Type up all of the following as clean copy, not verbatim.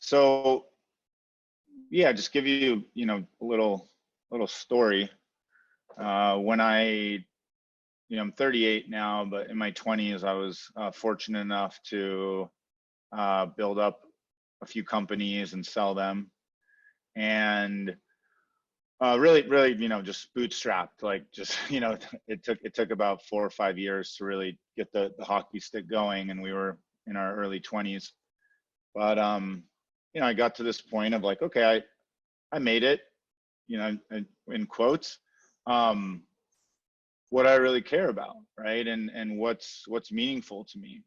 So yeah, just give you, a little story. When I'm 38 now, but in my 20s, I was fortunate enough to build up a few companies and sell them. And really, just bootstrapped, like just, it took about 4 or 5 years to really get the hockey stick going. And we were in our early 20s. But, I got to this point of like, okay, I made it, in quotes, what I really care about, right? And what's meaningful to me.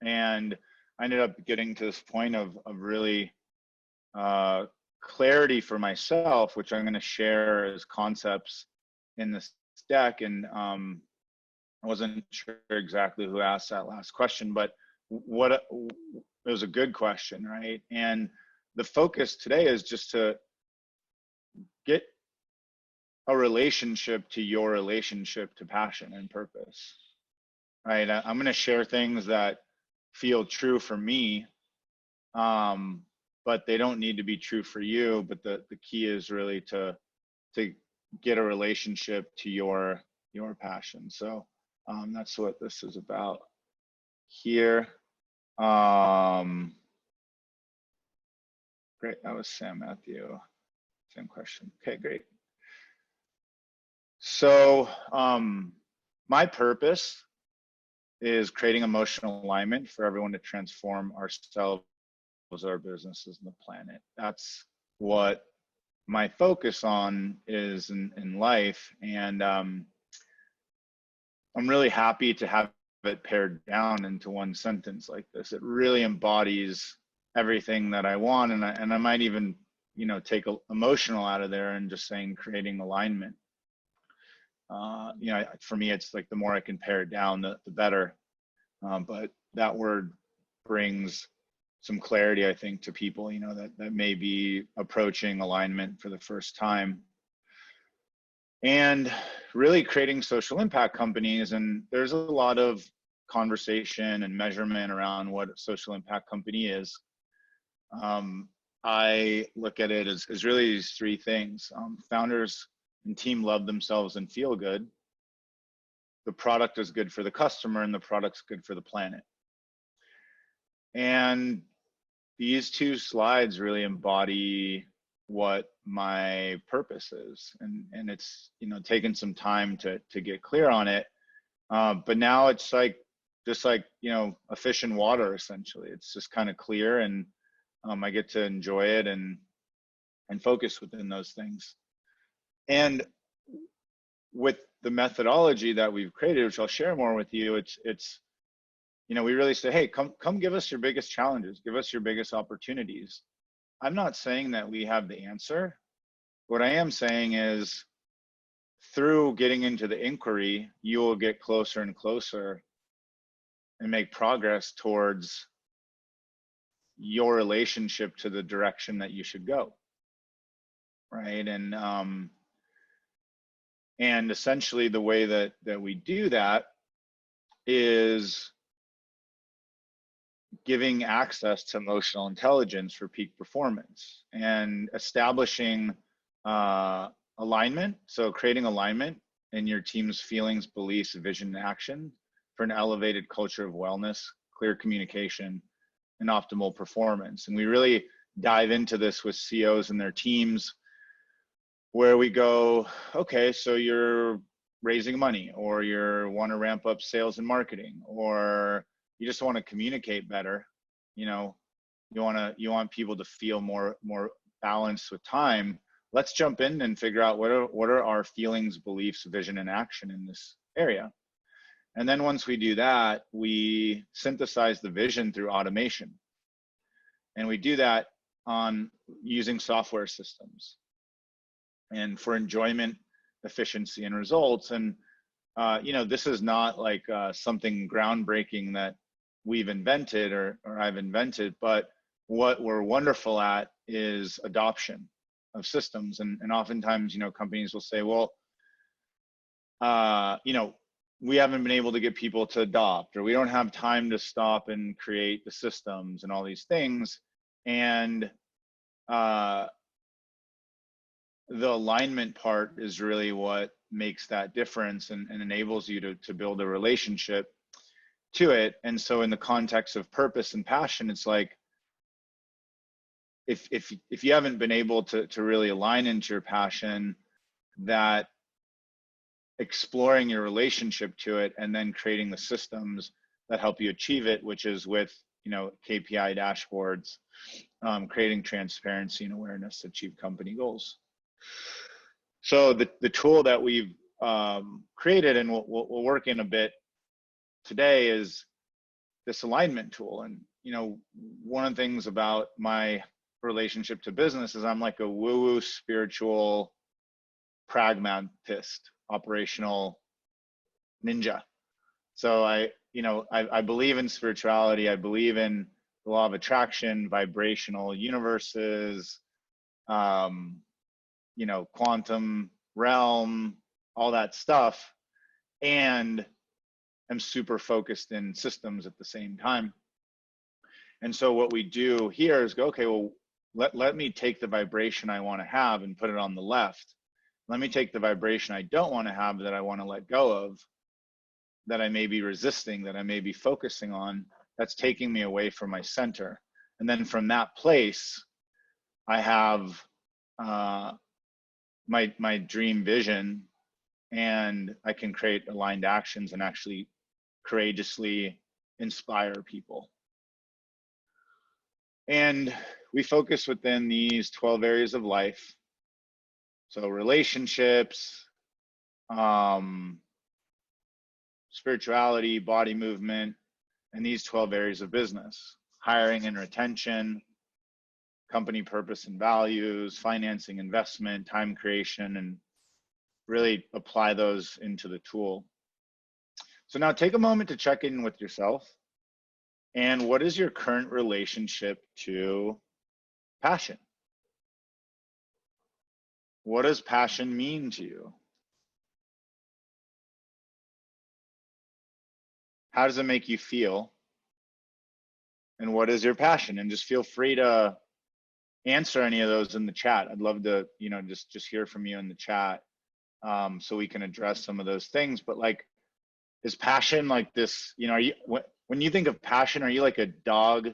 And I ended up getting to this point of really clarity for myself, which I'm going to share as concepts in this deck. And I wasn't sure exactly who asked that last question, but it was a good question, right? And the focus today is just to get a relationship to your relationship to passion and purpose, right? I'm going to share things that feel true for me, but they don't need to be true for you. But the key is really to get a relationship to your passion. So that's what this is about here. Great, that was Sam Matthew. Same question. Okay, great. So my purpose is creating emotional alignment for everyone to transform ourselves, our businesses, and the planet. That's what my focus on is in life. And I'm really happy to have it pared down into one sentence like this. It really embodies everything that I want. And I might even, take emotional out of there and just saying creating alignment. For me, it's like the more I can pare it down, the better. But that word brings some clarity, I think, to people, that may be approaching alignment for the first time. And really creating social impact companies. And there's a lot of conversation and measurement around what a social impact company is. I look at it as really these three things. Founders and team love themselves and feel good. The product is good for the customer, and the product's good for the planet. And these two slides really embody what my purpose is. And it's, taken some time to get clear on it. But now it's just like, a fish in water, essentially. It's just kind of clear, and I get to enjoy it and focus within those things. And with the methodology that we've created, which I'll share more with you, it's we really say, hey, come give us your biggest challenges, give us your biggest opportunities. I'm not saying that we have the answer. What I am saying is, through getting into the inquiry, you will get closer and closer and make progress towards your relationship to the direction that you should go, right? And essentially the way that we do that is giving access to emotional intelligence for peak performance and establishing alignment. So creating alignment in your team's feelings, beliefs, vision, and action for an elevated culture of wellness, clear communication, and optimal performance. And we really dive into this with CEOs and their teams, where we go, okay, so you're raising money, or you want to ramp up sales and marketing, or you just want to communicate better. You want people to feel more balanced with time. Let's jump in and figure out what are our feelings, beliefs, vision, and action in this area. And then once we do that, we synthesize the vision through automation. And we do that on using software systems and for enjoyment, efficiency, and results. And this is not like something groundbreaking that we've invented or I've invented, but what we're wonderful at is adoption of systems. And oftentimes, companies will say, well, we haven't been able to get people to adopt, or we don't have time to stop and create the systems and all these things. And the alignment part is really what makes that difference and enables you to build a relationship to it. And so in the context of purpose and passion, it's like, if you haven't been able to really align into your passion, that exploring your relationship to it and then creating the systems that help you achieve it, which is with, you know, KPI dashboards, creating transparency and awareness to achieve company goals. So the tool that we've created, and we'll work in a bit today, is this alignment tool. And, you know, one of the things about my relationship to business is I'm like a woo-woo spiritual pragmatist, operational ninja. So I believe in spirituality. I believe in the law of attraction, vibrational universes, you know, quantum realm, all that stuff. And I'm super focused in systems at the same time. And so what we do here is go, okay, well, let me take the vibration I want to have and put it on the left. Let me take the vibration I don't want to have, that I want to let go of, that I may be resisting, that I may be focusing on, that's taking me away from my center. And then from that place, I have my dream vision, and I can create aligned actions and actually courageously inspire people. And we focus within these 12 areas of life. So relationships, spirituality, body movement, and these 12 areas of business: hiring and retention, company purpose and values, financing, investment, time creation, and really apply those into the tool. So now take a moment to check in with yourself. And what is your current relationship to passion? What does passion mean to you? How does it make you feel? And what is your passion? And just feel free to answer any of those in the chat. I'd love to, you know, just hear from you in the chat, so we can address some of those things. But like, is passion like this, you know, are you, when you think of passion, are you like a dog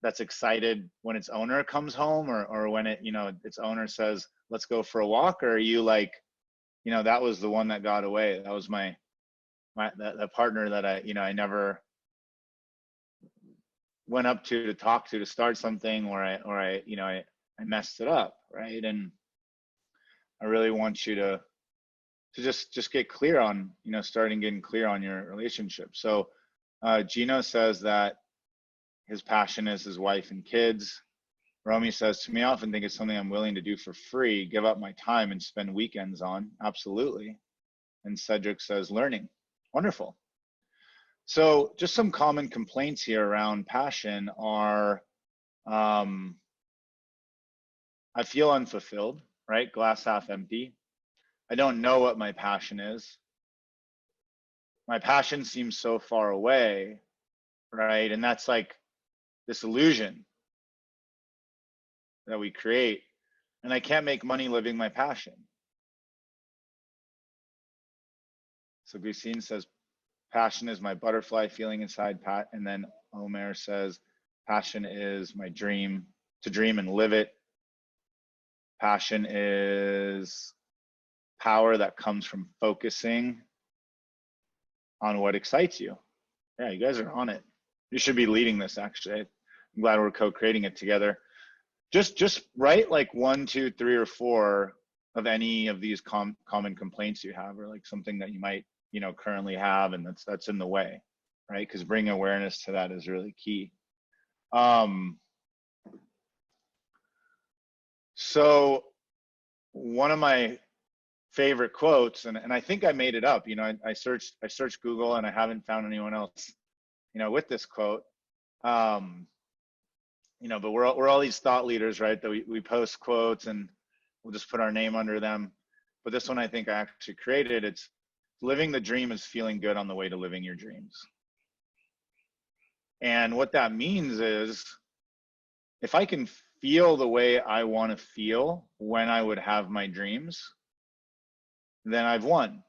that's excited when its owner comes home, or when it, you know, its owner says, let's go for a walk? Or are you like, you know, that was the one that got away, that was that partner that I never went up to talk to start something, or I messed it up, right? And I really want you to just get clear on, you know, starting getting clear on your relationship. So Gino says that his passion is his wife and kids. Romy says, to me, I often think it's something I'm willing to do for free, give up my time and spend weekends on. Absolutely. And Cedric says, learning. Wonderful. So just some common complaints here around passion are, I feel unfulfilled, right? Glass half empty. I don't know what my passion is. My passion seems so far away, right? And that's like this illusion that we create. And I can't make money living my passion. So Gusine says, passion is my butterfly feeling inside Pat. And then Omer says, passion is my dream, to dream and live it. Passion is power that comes from focusing on what excites you. Yeah, you guys are on it. You should be leading this, actually. I'm glad we're co-creating it together. Just write like 1, 2, 3, or 4 of any of these common complaints you have, or like something that you might, you know, currently have, and that's in the way, right? Because bringing awareness to that is really key. So one of my favorite quotes, and I think I made it up, you know, I searched Google and I haven't found anyone else, you know, with this quote. You know, but we're all these thought leaders, right? That we post quotes and we'll just put our name under them. But this one I think I actually created. It's, living the dream is feeling good on the way to living your dreams. And what that means is, if I can feel the way I want to feel when I would have my dreams, then I've won,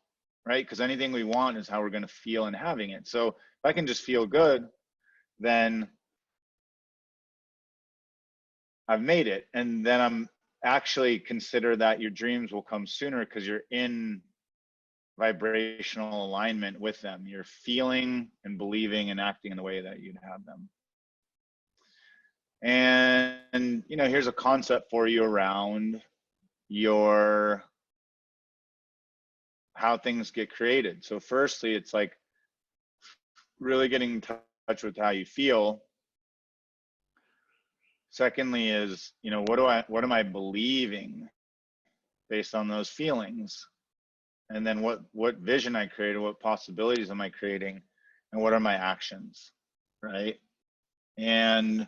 right? Because anything we want is how we're going to feel in having it. So if I can just feel good, then I've made it. And then I'm actually consider that your dreams will come sooner because you're in vibrational alignment with them. You're feeling and believing and acting in the way that you'd have them. And you know, here's a concept for you around your how things get created. So firstly, it's like really getting in touch with how you feel. Secondly is, you know, what am I believing based on those feelings? And then what vision I created, what possibilities am I creating, and what are my actions, right? And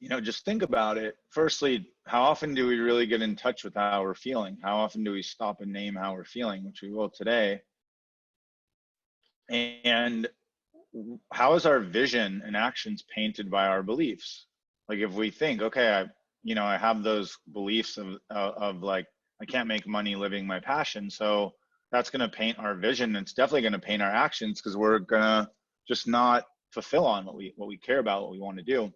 you know, just think about it. Firstly, how often do we really get in touch with how we're feeling? How often do we stop and name how we're feeling, which we will today? And how is our vision and actions painted by our beliefs? Like if we think, okay, I have those beliefs of like, I can't make money living my passion. So that's going to paint our vision. It's definitely going to paint our actions because we're going to just not fulfill on what we care about, what we want to do.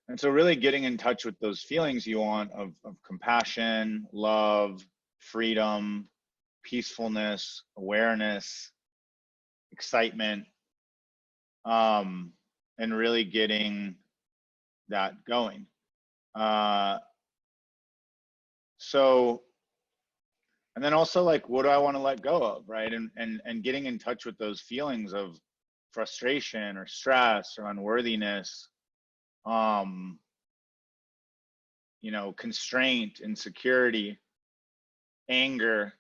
And so really getting in touch with those feelings you want of compassion, love, freedom, peacefulness, awareness, excitement, and really getting that going. So, and then also like, what do I want to let go of, right? And getting in touch with those feelings of frustration or stress or unworthiness, you know, constraint, insecurity, anger,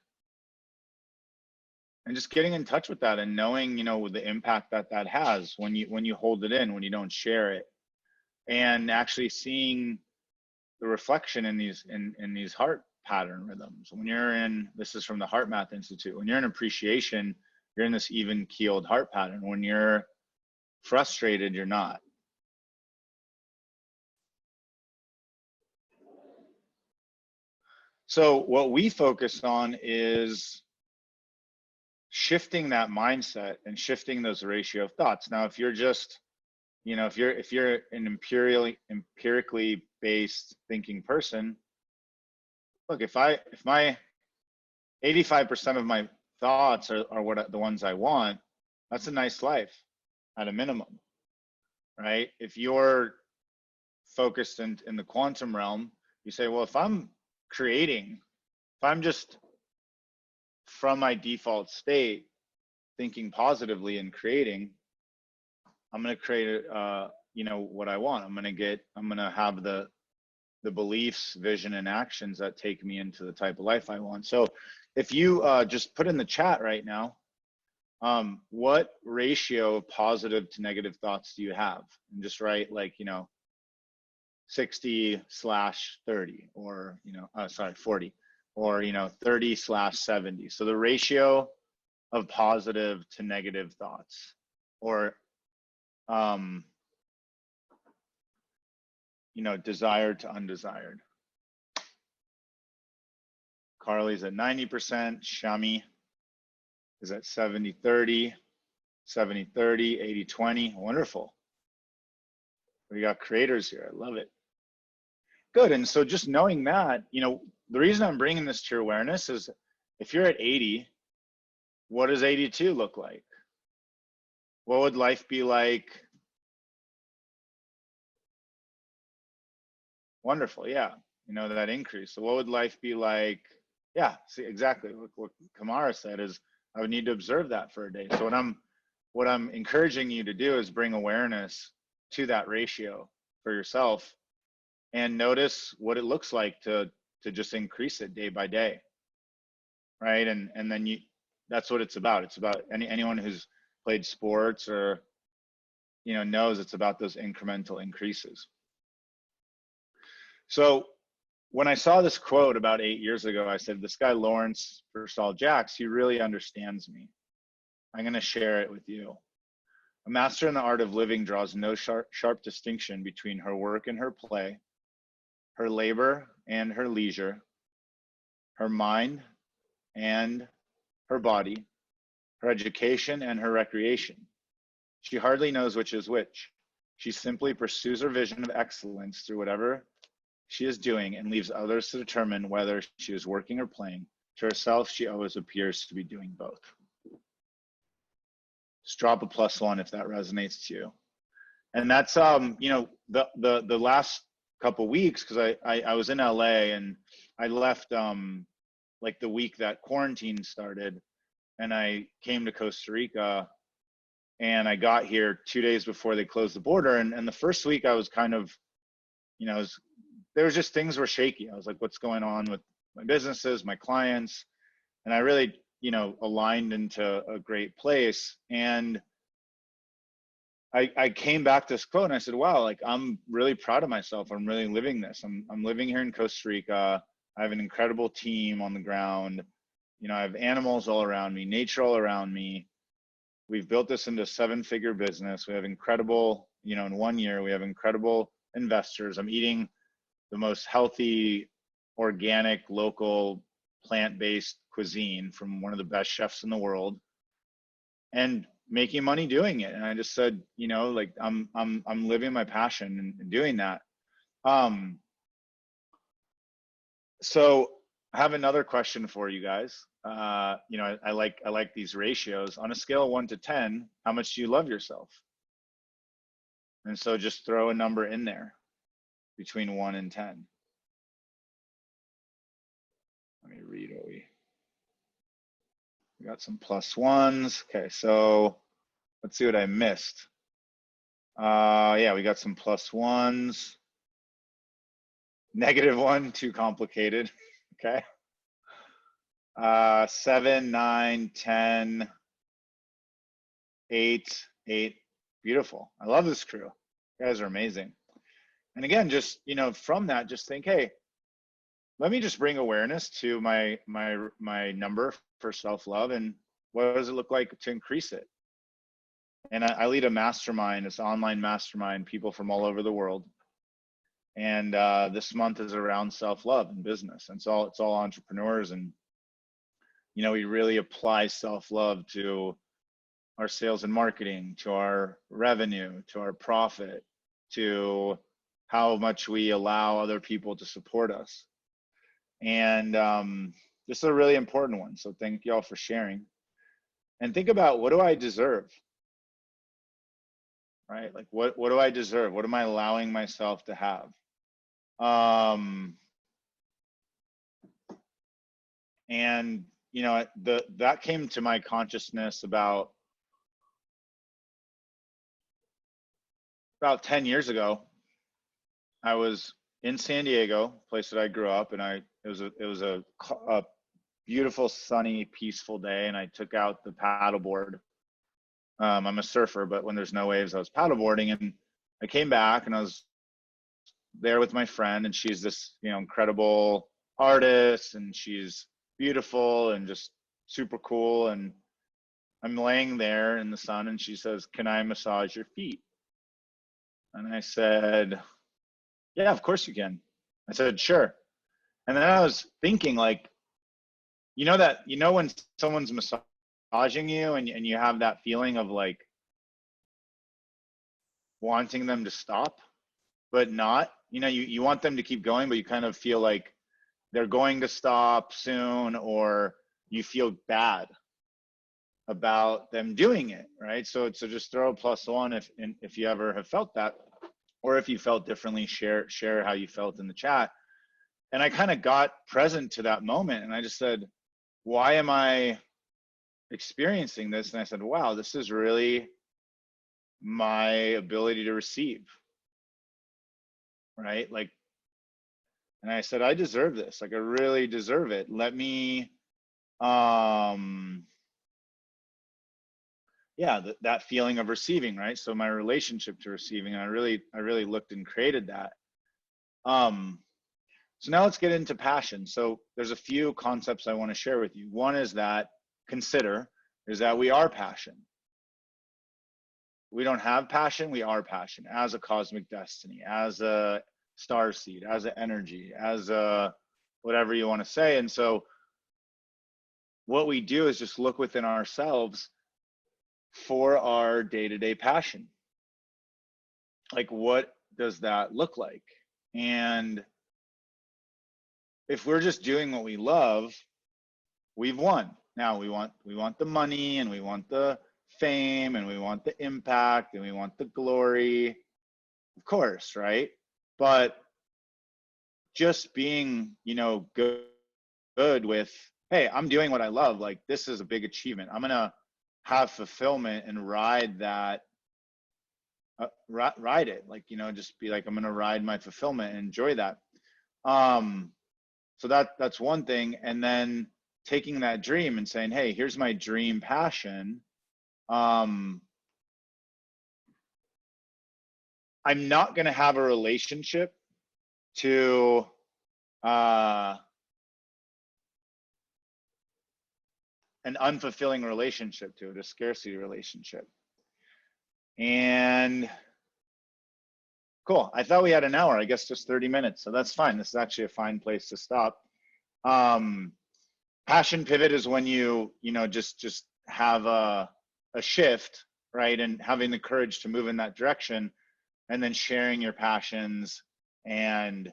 and just getting in touch with that and knowing, you know, the impact that that has when you hold it in, when you don't share it, and actually seeing the reflection in these heart pattern rhythms. When you're in, this is from the Heart Math Institute, when you're in appreciation, you're in this even keeled heart pattern. When you're frustrated, you're not. So what we focus on is shifting that mindset and shifting those ratio of thoughts. Now, if you're just, you know, if you're an empirically based thinking person, look, if my 85% of my thoughts are what the ones I want, that's a nice life at a minimum, right? If you're focused in the quantum realm, you say, well, if I'm creating, if I'm just from my default state thinking positively and creating, I'm going to create you know, what I want. I'm going to have the beliefs, vision, and actions that take me into the type of life I want. So if you just put in the chat right now, what ratio of positive to negative thoughts do you have? And just write like, you know, 60/30, or, you know, 40, or, you know, 30/70. So the ratio of positive to negative thoughts, or, you know, desired to undesired. Carly's at 90%, Shami is at 70/30, 70/30, 80/20. Wonderful. We got creators here. I love it. Good. And so just knowing that, you know, the reason I'm bringing this to your awareness is if you're at 80, what does 82 look like? What would life be like? Wonderful. Yeah. You know, that increase. So what would life be like? Yeah. See, exactly what Kamara said is I would need to observe that for a day. So what I'm encouraging you to do is bring awareness to that ratio for yourself and notice what it looks like to just increase it day by day, right? And then that's what it's about. It's about anyone who's played sports or, you know, knows it's about those incremental increases. So when I saw this quote about 8 years ago, I said, this guy Lawrence Persall Jax, he really understands me. I'm going to share it with you. A master in the art of living draws no sharp distinction between her work and her play, her labor and her leisure, her mind and her body, her education and her recreation. She hardly knows which is which. She simply pursues her vision of excellence through whatever she is doing and leaves others to determine whether she is working or playing. To herself, she always appears to be doing both. Just drop a +1 if that resonates to you. And that's the last couple weeks, because I was in LA and I left like the week that quarantine started, and I came to Costa Rica, and I got here 2 days before they closed the border. And the first week I was kind of, there was just things were shaky. I was like, what's going on with my businesses, my clients? And I really, aligned into a great place. And I came back to this quote and I said, wow, like I'm really proud of myself. I'm really living this. I'm living here in Costa Rica. I have an incredible team on the ground. I have animals all around me, nature all around me. We've built this into a 7-figure business. We have incredible, in 1 year, we have incredible investors. I'm eating the most healthy, organic, local, plant-based cuisine from one of the best chefs in the world, and making money doing it. And I just said, like I'm living my passion and doing that. So I have another question for you guys. I like these ratios. On a scale of 1 to 10, how much do you love yourself? And so just throw a number in there between 1 and 10. Let me read what we got. Some +1s. Okay, so let's see what I missed. Yeah, we got some +1s. -1, too complicated. Okay. 7, 9, 10, 8, 8. Beautiful. I love this crew. You guys are amazing. And again, just, from that, just think, hey, let me just bring awareness to my number for self-love, and what does it look like to increase it? And I lead a mastermind, it's an online mastermind, people from all over the world. And this month is around self-love and business. And so it's all entrepreneurs. And, we really apply self-love to our sales and marketing, to our revenue, to our profit, to how much we allow other people to support us. And this is a really important one. So thank you all for sharing. And think about, what do I deserve? Right? Like, what do I deserve? What am I allowing myself to have? And that came to my consciousness about 10 years ago. I was in San Diego, place that I grew up, and it was a beautiful, sunny, peaceful day, and I took out the paddleboard. I'm a surfer, but when there's no waves, I was paddleboarding, and I came back and I was there with my friend, and she's this, incredible artist, and she's beautiful and just super cool. And I'm laying there in the sun, and she says, "Can I massage your feet?" And I said, "Yeah, of course you can." I said, "Sure." And then I was thinking, like, when someone's massaging you and you have that feeling of like wanting them to stop, but not, you want them to keep going, but you kind of feel like they're going to stop soon, or you feel bad about them doing it, right? So just throw a +1 if you ever have felt that, or if you felt differently, share how you felt in the chat. And I kind of got present to that moment, and I just said, why am I experiencing this? And I said, wow, this is really my ability to receive, right? Like, and I said, I deserve this. Like, I really deserve it. Let me, yeah, that feeling of receiving, right? So my relationship to receiving, and I really looked and created that. So now let's get into passion. So there's a few concepts I want to share with you. One is that we are passion. we don't have passion, we are passion as a cosmic destiny, as a star seed, as an energy, as a whatever you want to say. And so what we do is just look within ourselves for our day-to-day passion. Like, what does that look like? And if we're just doing what we love, we've won. Now we want the money, and we want the fame, and we want the impact, and we want the glory, of course, right? But just being, you know, good with, hey, I'm doing what I love. Like, this is a big achievement. I'm gonna have fulfillment and ride that, ride it. Like, you know, just be like, I'm gonna ride my fulfillment and enjoy that. So that's one thing. And then taking that dream and saying, hey, here's my dream passion. I'm not gonna have a relationship to an unfulfilling relationship to it, a scarcity relationship. And cool. I thought we had an hour, I guess just 30 minutes. So that's fine. This is actually a fine place to stop. Passion pivot is when you know, just have a shift, right? And having the courage to move in that direction, and then sharing your passions and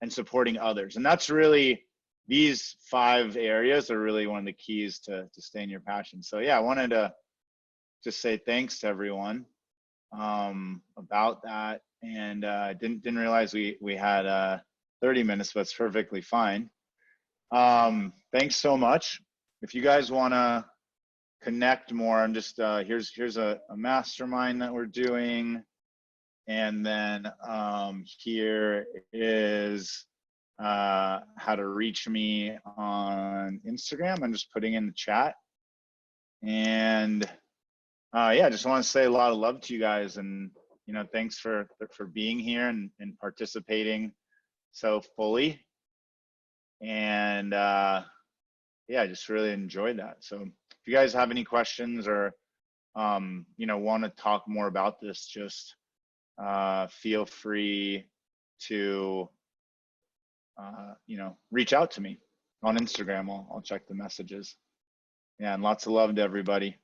supporting others. And that's really, these 5 areas are really one of the keys to stay in your passion. So yeah, I wanted to just say thanks to everyone about that. And didn't realize we had 30 minutes, but it's perfectly fine. Thanks so much. If you guys want to connect more, I'm just here's a mastermind that we're doing. And then here is how to reach me on Instagram. I'm just putting in the chat. And yeah, just want to say a lot of love to you guys, and you know, thanks for being here and participating so fully. And yeah, I just really enjoyed that. So if you guys have any questions, or you know, want to talk more about this, just feel free to you know, reach out to me on Instagram. I'll check the messages. Yeah, and lots of love to everybody.